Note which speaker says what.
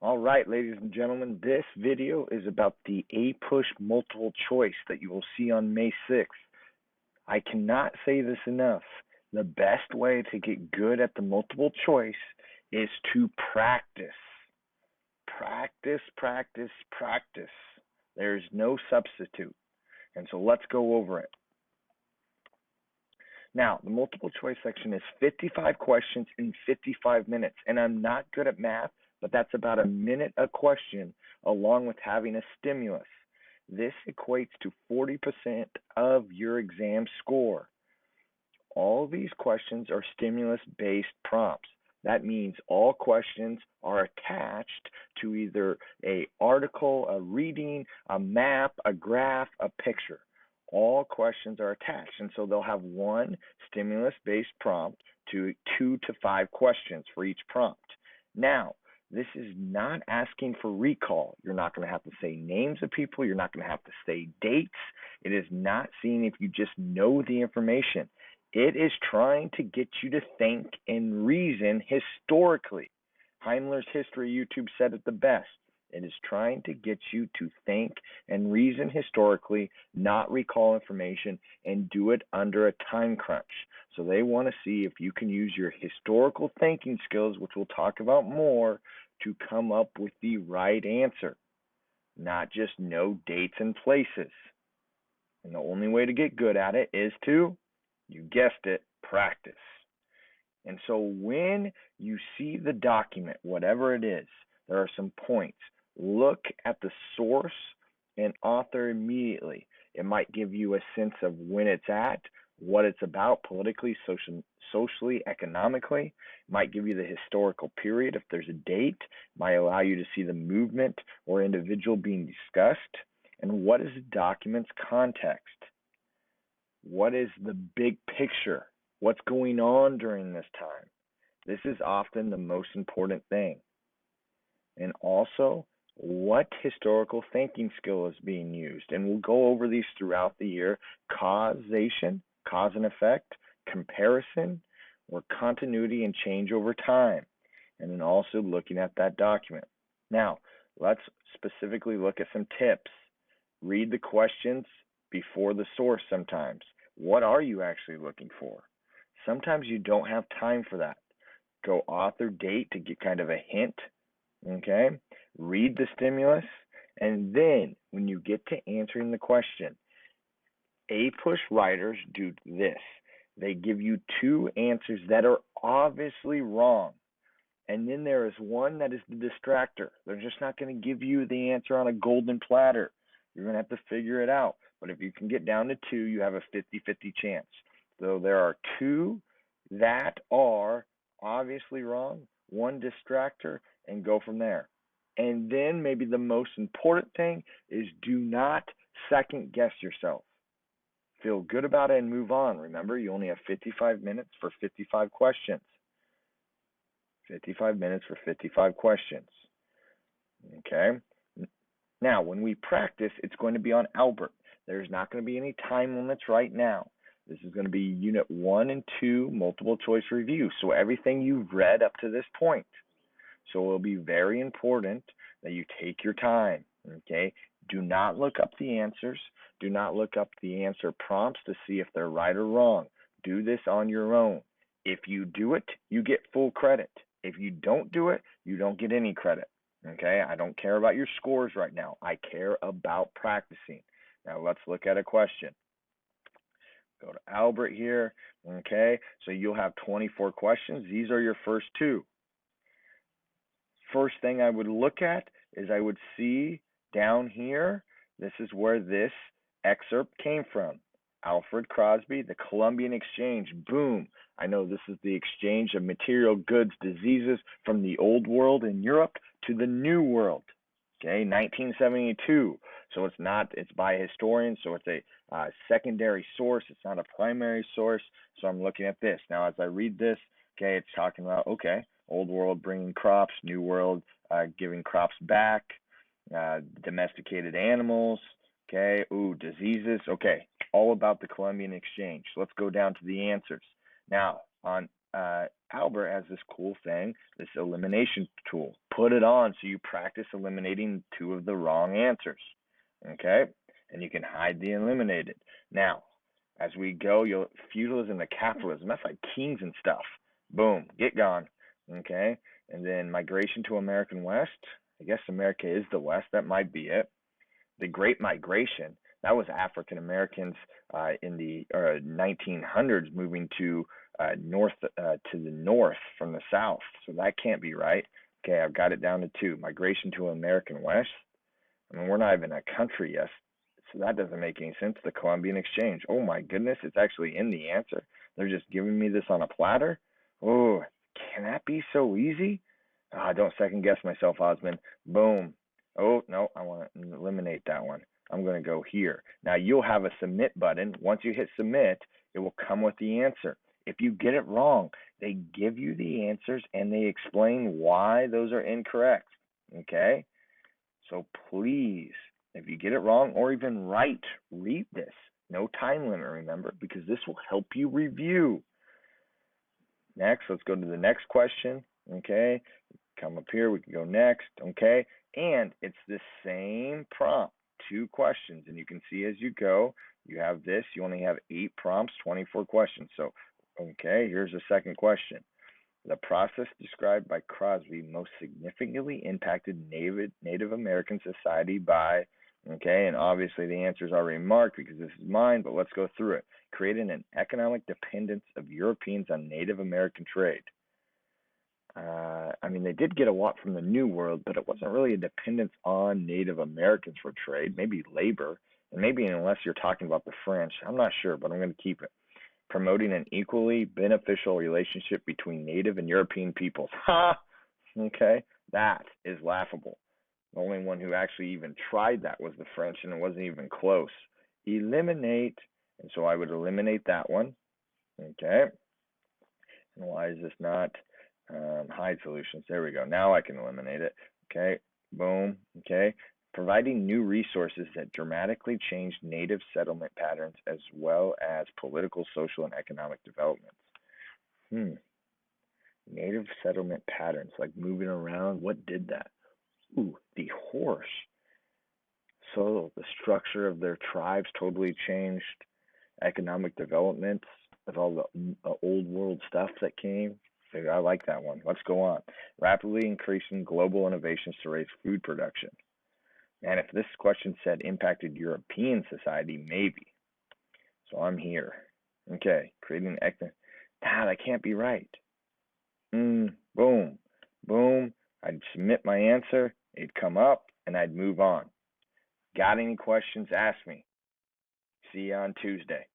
Speaker 1: All right, ladies and gentlemen, this video is about the APUSH multiple choice that you will see on May 6th. I cannot say this enough. The best way to get good at the multiple choice is to practice. Practice, practice, practice. There's no substitute. And so let's go over it. Now, the multiple choice section is 55 questions in 55 minutes. And I'm not good at math, but that's about a minute a question, along with having a stimulus. This equates to 40% of your exam score. All these questions are stimulus-based prompts. That means all questions are attached to either an article, a reading, a map, a graph, a picture. All questions are attached, and so they'll have one stimulus-based prompt to 2 to 5 questions for each prompt. Now, this is not asking for recall. You're not going to have to say names of people. You're not going to have to say dates. It is not seeing if you just know the information. It is trying to get you to think and reason historically. Heimler's History YouTube said it the best. It is trying to get you to think and reason historically, not recall information, and do it under a time crunch. So they want to see if you can use your historical thinking skills, which we'll talk about more, to come up with the right answer, not just know dates and places. And the only way to get good at it is to, you guessed it, practice. And so when you see the document, whatever it is, there are some points. Look at the source and author immediately. It might give you a sense of when it's at, what it's about politically, socially, economically. It might give you the historical period if there's a date. It might allow you to see the movement or individual being discussed. And what is the document's context? What is the big picture? What's going on during this time? This is often the most important thing. And also, what historical thinking skill is being used? And we'll go over these throughout the year. Causation, cause and effect, comparison, or continuity and change over time. And then also looking at that document. Now, let's specifically look at some tips. Read the questions before the source sometimes. What are you actually looking for? Sometimes you don't have time for that. Go author date to get kind of a hint. Okay, read the stimulus, and then when you get to answering the question, APUSH writers do this. They give you 2 answers that are obviously wrong, and then there is one that is the distractor. They're just not going to give you the answer on a golden platter. You're going to have to figure it out, but if you can get down to 2, you have a 50-50 chance. So there are 2 that are obviously wrong, 1 distractor, and go from there. And then maybe the most important thing is do not second guess yourself. Feel good about it and move on. Remember, you only have 55 minutes for 55 questions. 55 minutes for 55 questions. Okay? Now, when we practice, it's going to be on Albert. There's not going to be any time limits right now. This is going to be Unit 1 and 2 multiple choice review. So everything you've read up to this point. So it will be very important that you take your time, okay? Do not look up the answers. Do not look up the answer prompts to see if they're right or wrong. Do this on your own. If you do it, you get full credit. If you don't do it, you don't get any credit, okay? I don't care about your scores right now. I care about practicing. Now let's look at a question. Go to Albert here, okay? So you'll have 24 questions. These are your first 2. First thing I would look at is I would see down here, this is where this excerpt came from. Alfred Crosby, the Columbian Exchange. Boom. I know this is the exchange of material goods, diseases from the old world in Europe to the new world. Okay, 1972. So it's by historians, so it's a secondary source. It's not a primary source. So I'm looking at this. Now, as I read this, okay, it's talking about, okay, old world bringing crops, new world giving crops back, domesticated animals, okay, diseases, okay, all about the Columbian Exchange. So let's go down to the answers. Now, on Albert has this cool thing, this elimination tool. put it on so you practice eliminating 2 of the wrong answers. Okay? And you can hide the eliminated. Now, as we go, feudalism to capitalism, that's like kings and stuff. Boom, get gone. Okay? And then migration to American West. I guess America is the West. That might be it. The Great Migration, that was African Americans in the 1900s moving to the north from the south. So that can't be right. Okay, I've got it down to 2. Migration to American West. I mean, we're not even a country yet, so that doesn't make any sense. The Columbian Exchange. Oh my goodness, it's actually in the answer. They're just giving me this on a platter. Oh, can that be so easy? Don't second guess myself, Osmond. Boom. Oh, no, I want to eliminate that one. I'm going to go here. Now, you'll have a submit button. Once you hit submit, it will come with the answer. If you get it wrong, they give you the answers and they explain why those are incorrect. Okay? So please, if you get it wrong or even right, read this. No time limit, remember, because this will help you review. Next, let's go to the next question. Okay? Come up here, we can go next. Okay? And it's the same prompt, 2 questions. And you can see as you go, you have this. You only have 8 prompts, 24 questions. So, okay, here's the second question. The process described by Crosby most significantly impacted Native American society by, okay, and obviously the answer is already marked because this is mine, but let's go through it. Creating an economic dependence of Europeans on Native American trade. I mean, they did get a lot from the New World, but it wasn't really a dependence on Native Americans for trade, maybe labor, and maybe unless you're talking about the French. I'm not sure, but I'm going to keep it. Promoting an equally beneficial relationship between Native and European peoples. Ha! Okay, that is laughable. The only one who actually even tried that was the French, and it wasn't even close. Eliminate, and so I would eliminate that one. Okay, and why is this not hide solutions? There we go. Now I can eliminate it. Okay, boom. Okay, providing new resources that dramatically changed native settlement patterns as well as political, social, and economic developments. Native settlement patterns, like moving around. What did that? Ooh, the horse. So the structure of their tribes totally changed. Economic developments with all the old world stuff that came. I like that one. Let's go on. Rapidly increasing global innovations to raise food production. And if this question said impacted European society, maybe. So I'm here. Okay, creating Dad, that can't be right. Boom, boom. I'd submit my answer. It'd come up, and I'd move on. Got any questions? Ask me. See you on Tuesday.